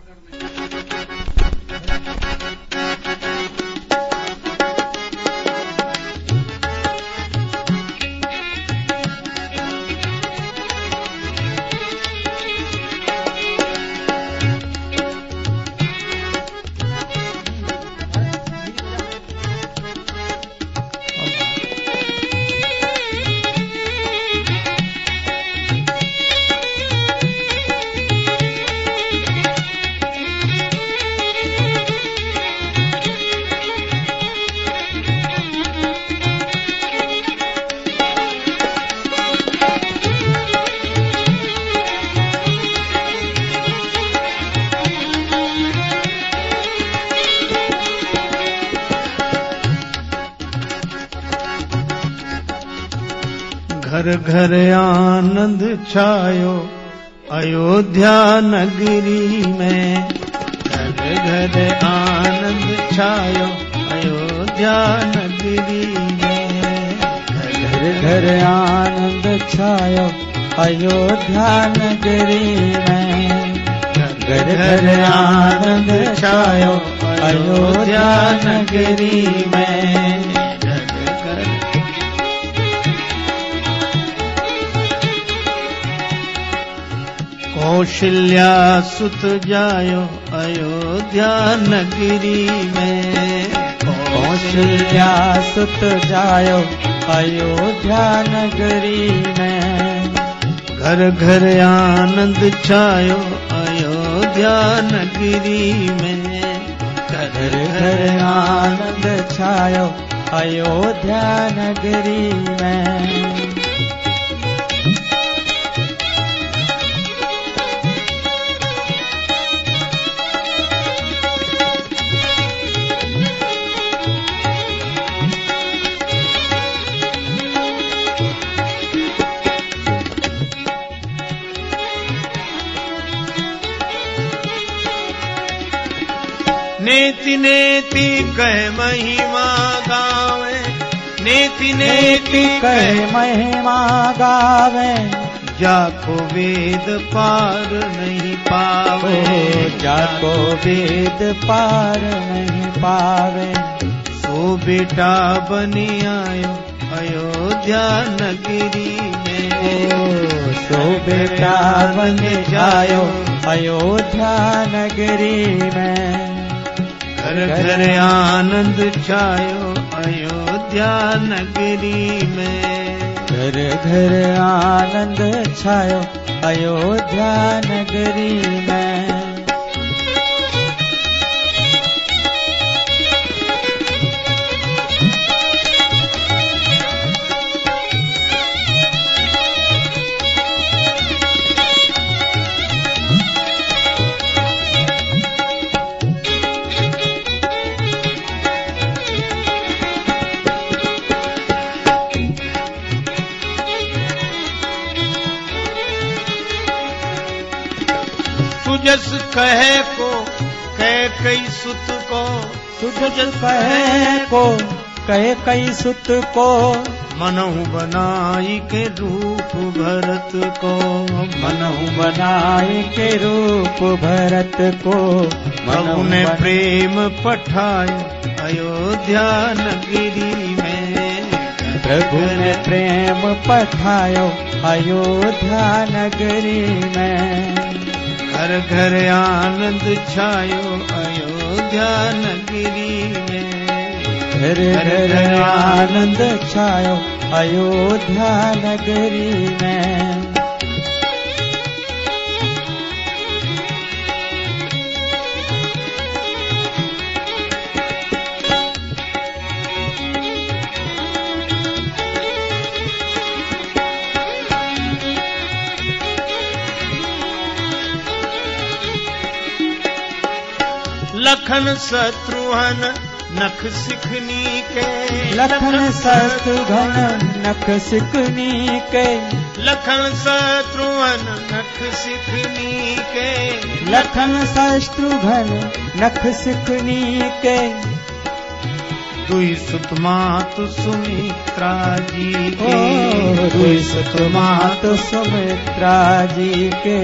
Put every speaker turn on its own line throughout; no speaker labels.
घर घर आनंद छायो अयोध्या नगरी में। घर घर आनंद छायो अयोध्या नगरी में।
घर घर आनंद छायो अयोध्या नगरी में। घर घर आनंद छायो अयोध्या नगरी में।
कौशल्या सुत जायो अयोध्या नगरी में।
कौशल्या सुत जायो अयोध्या नगरी में।
घर घर आनंद छायो अयोध्या नगरी में।
घर घर आनंद छायो अयोध्या नगरी में।
नेति नेति कह महिमा गावे। नेति नेति कह
महिमा गावे।
जाको वेद पार नहीं पावे।
जाको वेद पार नहीं पावे।
सो बेटा बनी आयो अयोध्या नगरी में।
सो बेटा बन जायो अयोध्या नगरी में।
घर घर आनंद छायो अयोध्या नगरी में।
घर घर आनंद छायो अयोध्या नगरी में।
सुजस कहे को कह कई सुत को।
सुजस कहे को कह कई सुत को।
मनहु बनाई के रूप भरत को।
मनहु बनाई के रूप भरत को।
प्रभु ने प्रेम पठायो अयोध्या नगरी में।
प्रभु ने प्रेम पठायो अयोध्या नगरी में।
घर घर आनंद छायो अयोध्या नगरी में।
घर घर आनंद छायो अयोध्या नगरी में।
लखन शत्रुघ्न नख सिखनी के।
लखन शत्रुघ्न नख सिखनी के।
लखन शत्रुघ्न नख सिखनी के।
लखन शत्रुघ्न नख सिखनी के।
दुई सुत मातु सुमित्रा जी के।
दुई सुत मातु सुमित्रा जी के।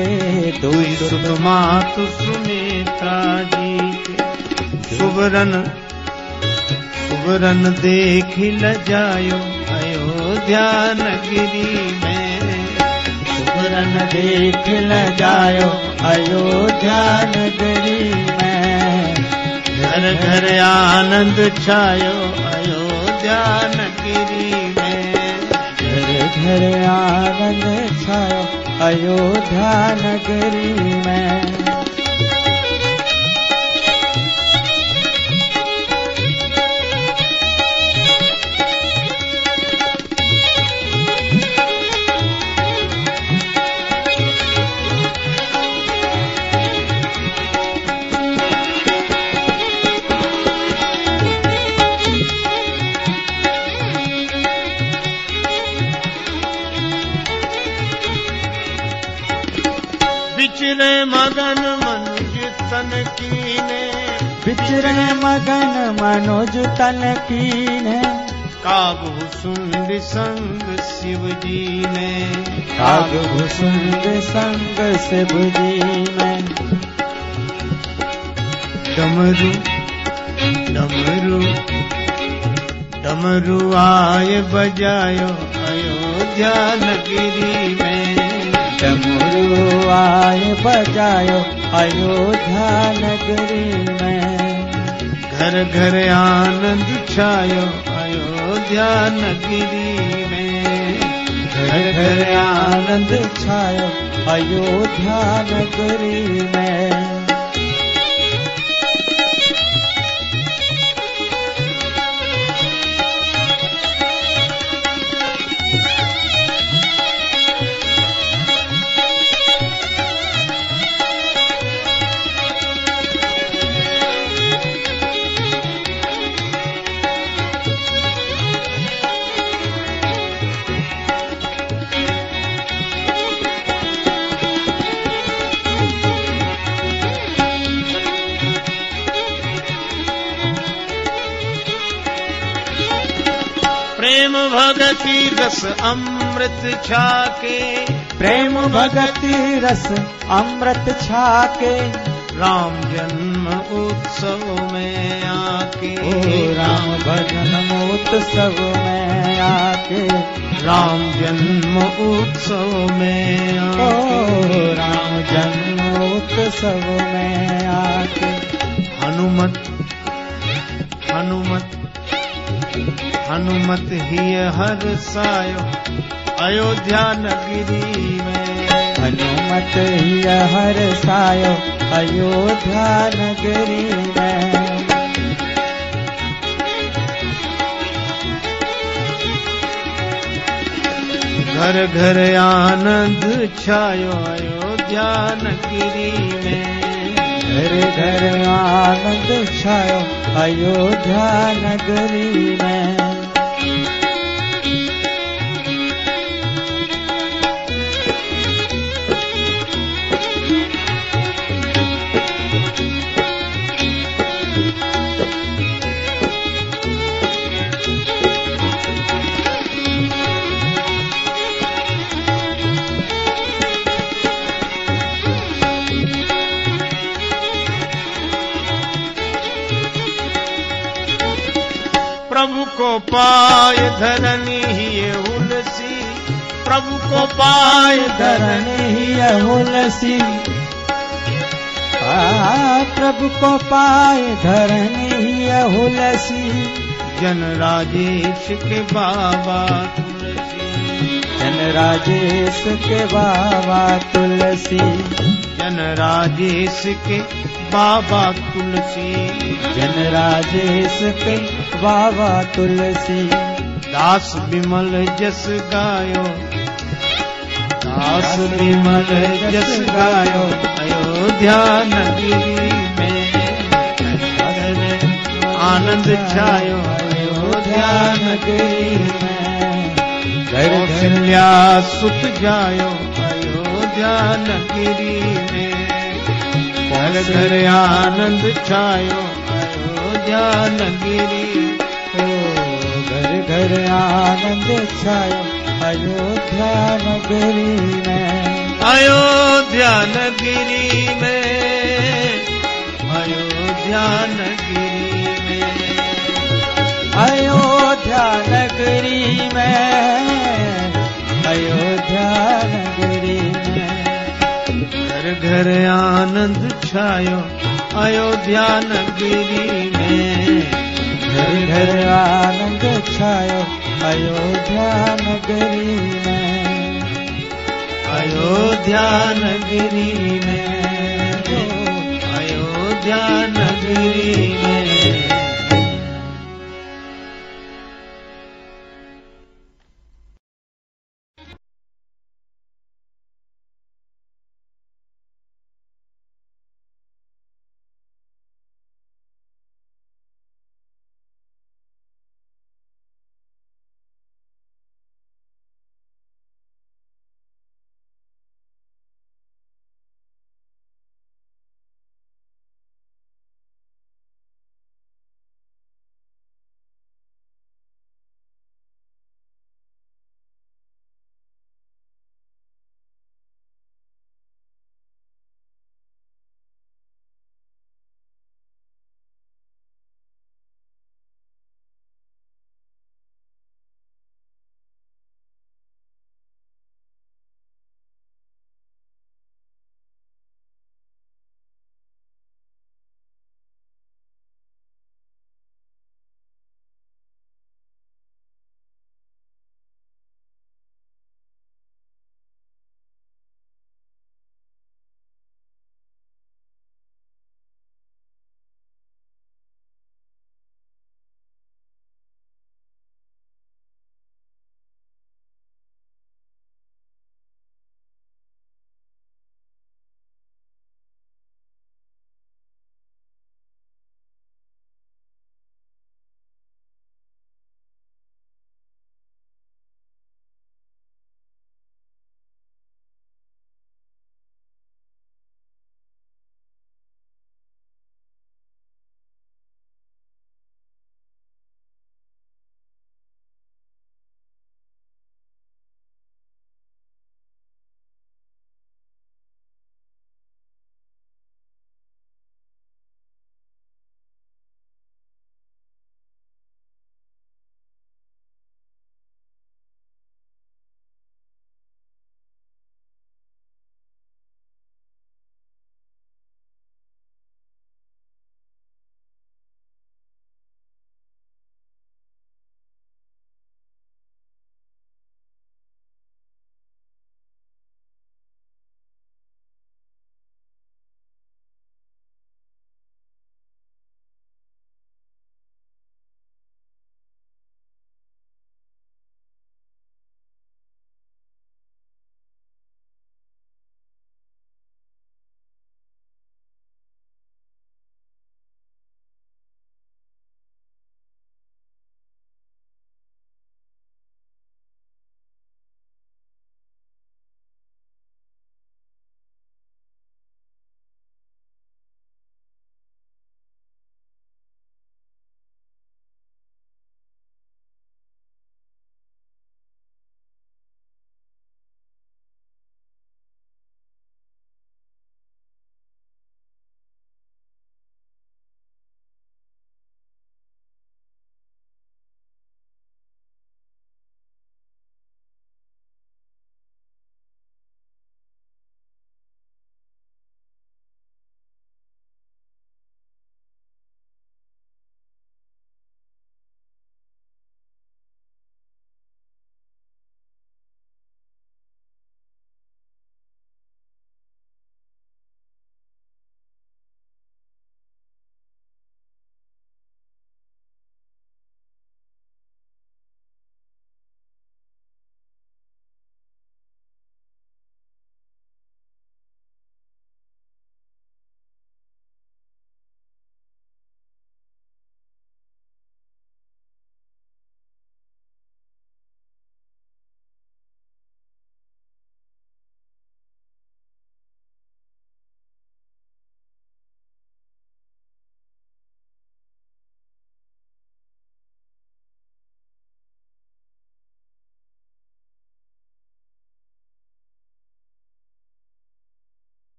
दुई सुत मातु सुमित्रा सुमित्रा जी के। सुबरन सुबरन देख ल जायो अयोध्या नगरी में।
सुबरन देख ल जायो अयोध्या नगरी में।
घर घर आनंद छायो अयोध्या नगरी में।
घर घर आनंद छायो अयोध्या नगरी में।
विचरे मगन मनुज तन कीने।
विचरे मगन मनुज तन कीने।
कागु सुंद संग शिव जी ने।
कागु सुंद संग शिव जी ने।
डमरू डमरू डमरू आय बजायो अयोध्या नगरी में।
डमरू आय बजायो अयोध्या नगरी में।
घर घर आनंद छायो अयोध्या नगरी में।
घर घर आनंद छायो अयोध्या नगरी में।
प्रेम भगति रस अमृत छाके।
प्रेम भगति रस अमृत छाके।
राम जन्म उत्सव में आके।
ओ राम भजन उत्सव में आके।
राम जन्म उत्सव में आके।
ओ राम जन्म उत्सव में आके।
हनुमत हनुमत हनुमत ही हर सायो अयोध्या नगरी में।
हनुमत ही हर सायो अयोध्या नगरी में।
घर घर आनंद छायो अयोध्या नगरी में।
घर घर आनंद छायो अयोध्या नगरी में।
प्रभु को पाय धरनी ही हुलसी। प्रभु को पाय
धरनी ही हुलसी। प्रभु को पाय धरनी ही हुलसी।
जन राजेश के बाबा तुलसी।
जन राजेश के बाबा तुलसी।
जन राजेश के बाबा तुलसी।
जन राजेश के बाबा तुलसी।
दास विमल जस गायो। दास विमल जस गायो अयोध्या नगरी में। आनंद छायो अयोध्या नगरी में। कौशल्या सुत जायो अयोध्या नगरी में। घर घर आनंद छायो अयोध्या नगरी।
ओ घर घर आनंद छायो अयोध्या नगरी में।
अयोध्या नगरी में अयोध्या नगरी में,
अयोध्या नगरी में, अयोध्या नगरी में।
घर घर आनंद छायो अयोध्या नगरी में,
घर घर आनंद छायो अयोध्या नगरी में,
अयोध्या नगरी में, अयोध्या नगरी में।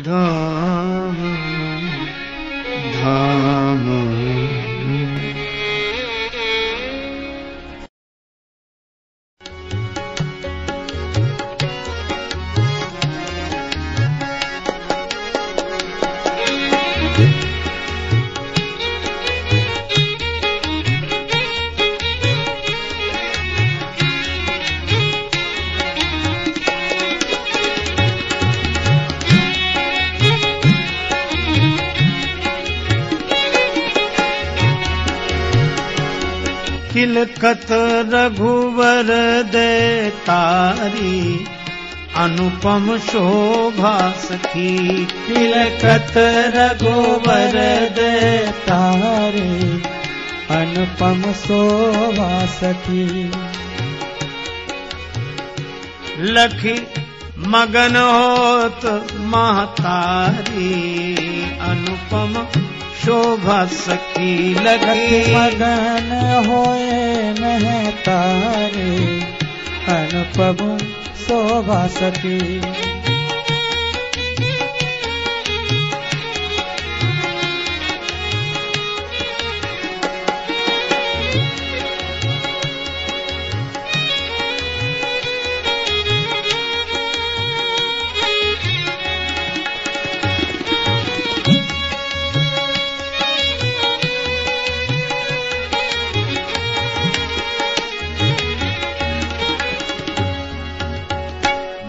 धाम धाम। तिलकत रघुवर दे तारी अनुपम शोभा सखी।
तिलकत रघुवर दे तारी अनुपम शोभा सखी।
लखी मगन होत महतारी अनुपम शोभा सखी।
लखी मगन होए महतारी अनुपम शोभा सखी।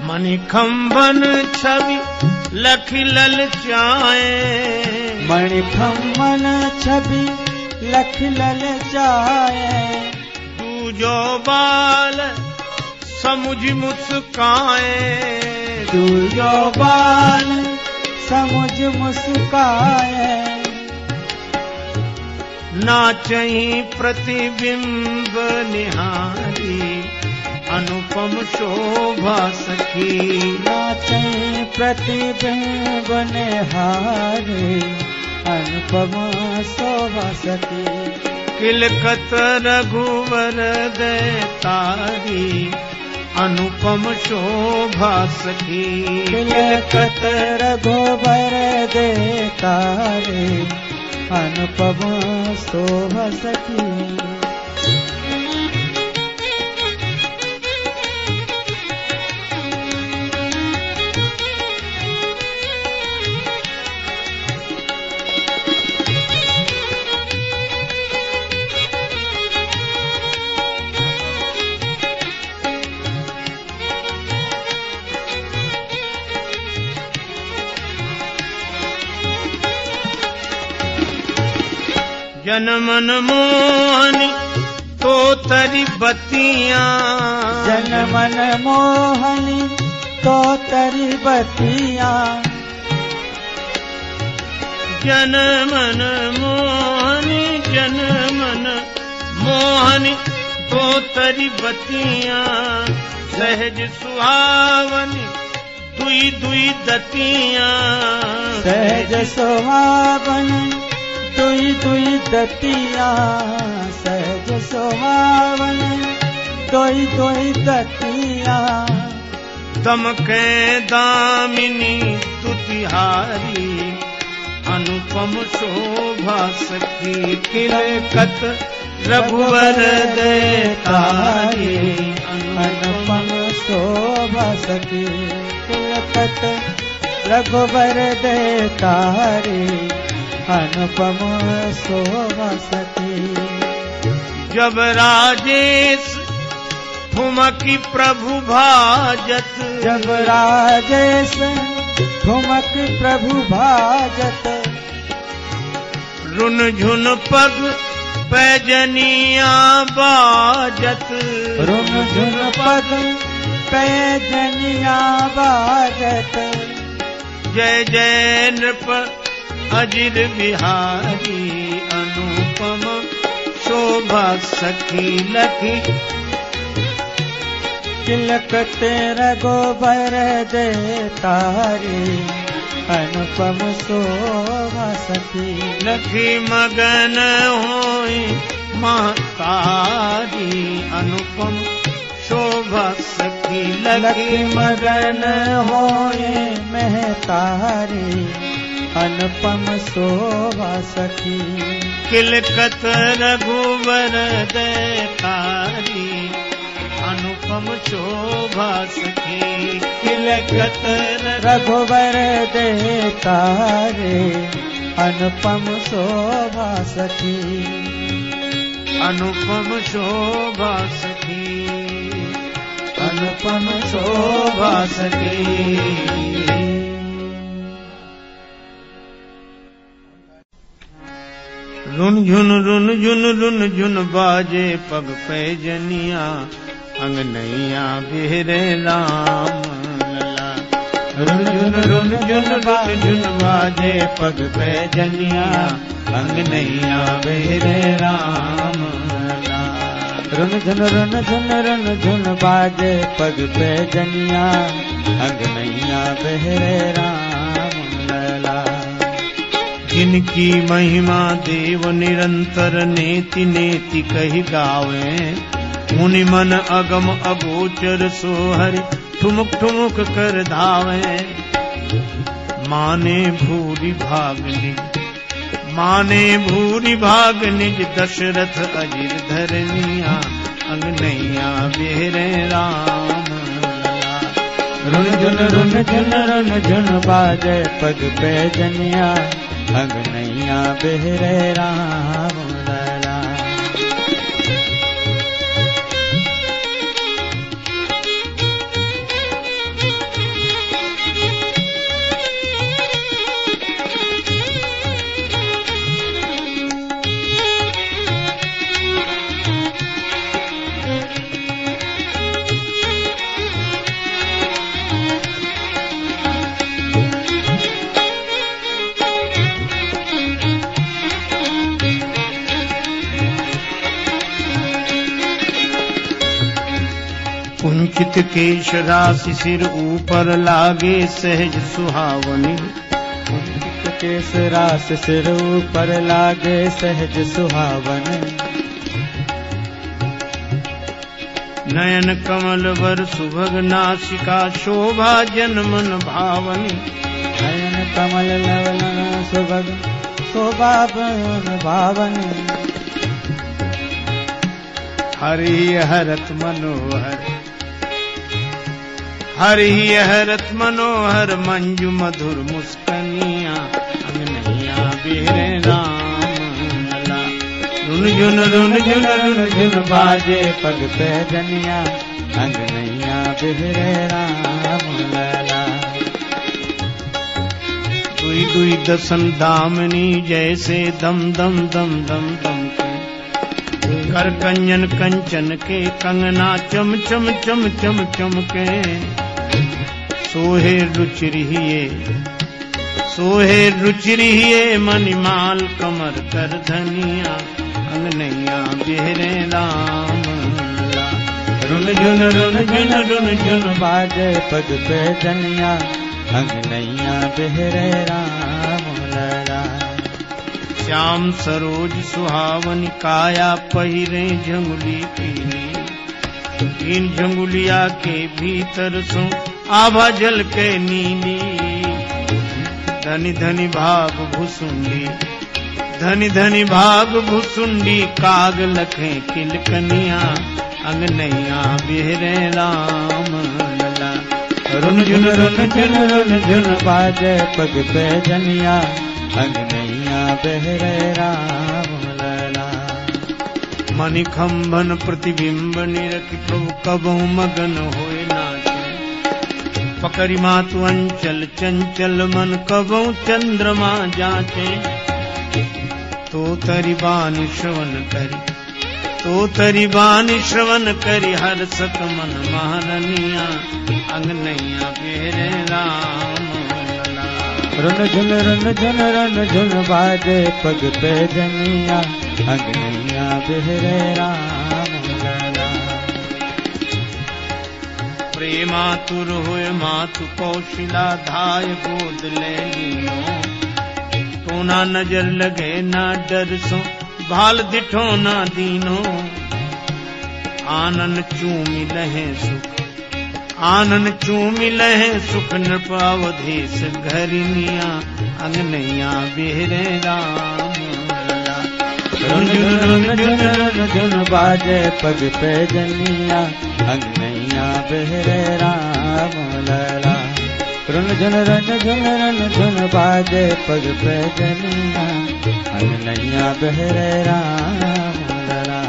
मणिखंबन छवि लखी ललचाए।
मणिखंबन छवि लखी ललचाए।
दूजो बाल समुझ मुस्काए।
दूजो बाल समुझ मुस्काए।
नाचही प्रतिबिंब निहारी अनुपम शोभा सखी।
नाचे प्रतिबिंब निहारी अनुपम शोभा सखी।
तिलकत रघुवर दे तारी अनुपम शोभा सखी।
तिलकत रघुवर दे तारी अनुपम शोभा सखी।
जनमन मोहनी तो तरी बतियां।
जनमन मोहनी तो तरी बतियां।
जनमन मोहनी जनमन मोहनी तो तरी बतियां। सहज सुहावनी दुई दुई दतियां।
सहज सुहावनी दुई दुई दतिया। सहज सुहावन दुई दुई दतिया।
दमके दामिनी तुतिहारी अनुपम शोभा सखी। तिलकत रघुवर दे तारी
अनुपम शोभा सखी। तिलकत रघुवर दे तारी अनुपम शोभा सखी।
जब राजेश ठुमकी प्रभु भाजत।
जब राजेश ठुमक प्रभु भाजत।
रुन झुन पग पैजनिया बाजत।
रुन झुन पग पैजनिया बाजत।
जय जय नृप अजिर बिहारी अनुपम शोभा सखी। लखी
तिलकत रघुवर दे तारी अनुपम शोभा सखी।
लखी मगन होई महतारी अनुपम शोभा शोभा सखी
लखी मगन होए महतारी अनुपम शोभा सखी
किलकत रघुवर देतारी अनुपम शोभा सखी किलकत
रघुवर देतारे अनुपम शोभा सखी
अनुपम शोभा सखी
अनुपम शोभा सखी।
रुन झुन झुन बाजे पग पे जनिया अंगनैया बेरे राम लला। रुन झुन बाजे पग पे जनिया अंगनैया बेरे राम लला।
रुन झुन बाजे पग पे जनिया अंगनैया बहरे राम लला।
जिनकी महिमा देव निरंतर नेति नेति कही गावे मुनि मन अगम अगोचर सोहरि ठुमुक ठुमुक कर धावे। माने भूरि भाग निज दशरथ अजिर धरनिया अंगनैया बेरे राम लला।
रुन झुन बाजे पग पे जनिया अंगनैया बहरे राम लला।
कुंचित केश राशि सिर ऊपर लागे सहज सुहावनी।
कुंचित केश रास सिर ऊपर लागे सहज सुहावन।
नयन कमल वर सुभग नासिका शोभा जनमन भावनी।
नयन कमल लवलन सुभग शोभा भावनी।
हरि हरत मनोहर हरि हरत मनोहर मंजू मधुर मुस्कनिया अंगनैया बेरे राम लला। रुन झुन
बाजे पग पे जनिया अंगनैया बहरे राम लला।
दुई दसन दामनी जैसे दम दम दम दम दम के। कर कंजन कंचन के कंगना चम चम चम चम चम के। सोहे रुचिरिये मणिमाल कमर कर धनिया अंगनैया बेरे राम लला।
रुन झुन बाजे पग पे जनिया अंगनैया बहरे राम लला।
श्याम सरोज सुहावनी काया पहिरे झंगुली पीली। इन झंगुलिया के भीतर सो आभा जल के नीली। धनी धनी भाग भुसुंडी काग लखे किलकनिया अंगनैया बेरे राम लला।
रुन झुन बाजे पग पे जनिया अंगनैया बहरे राम लला।
मणिखंभन प्रतिबिंब निरखि प्रभु कबहु मगन होए नाचे। पकड़ी मातु अंचल चंचल मन कबहु चंद्रमा जाचे। तो तरी बानी श्रवण करी हर सत मन महारनिया अंगनैया बेरे राम लला।
रुन झुन बाजे पग पे जनिया अंगनैया बहरे राम लला।
प्रेमातुर होए मातु कौशिला धाय गोद ले लियो। तो ना नजर लगे ना डर सो भाल दिठो ना दीनो। आनन चूमि लहे सुख, आनन चूमि लहे सुख, नृप अवधेश घरिनिया, अंगनैया बेहरे राम लला।
रुन झुन रुन झुन झुन बाजे पग पे जनिया, अंगनैया बेहरे राम लला। रुन झुन झुन बाजे पग पे जनिया, अंगनैया बेहरे राम लला।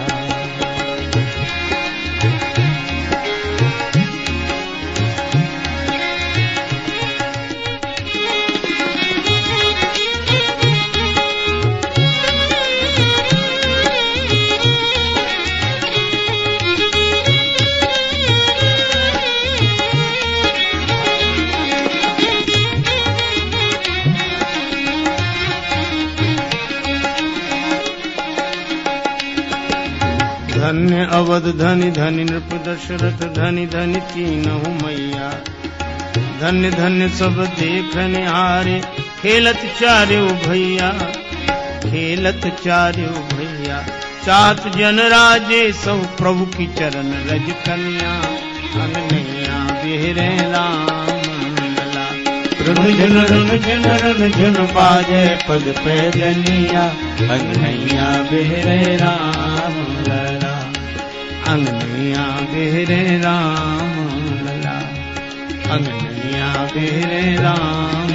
धन्य अवध धनि धनि नृप दशरथ, धनि धनि तीनहु मैया। धन्य धन्य सब देखने हारे, खेलत चार्यो भैया, खेलत चार्यो भैया। चात जन राजे सब प्रभु की चरण रज कन्या, अंगनैया बेहरे राम लला।
रुन झुन बाजे पग पे जनिया, अंगनैया बेहरे राम लला।
अंगनैया बेहरे राम लला, अंगनैया बेहरे राम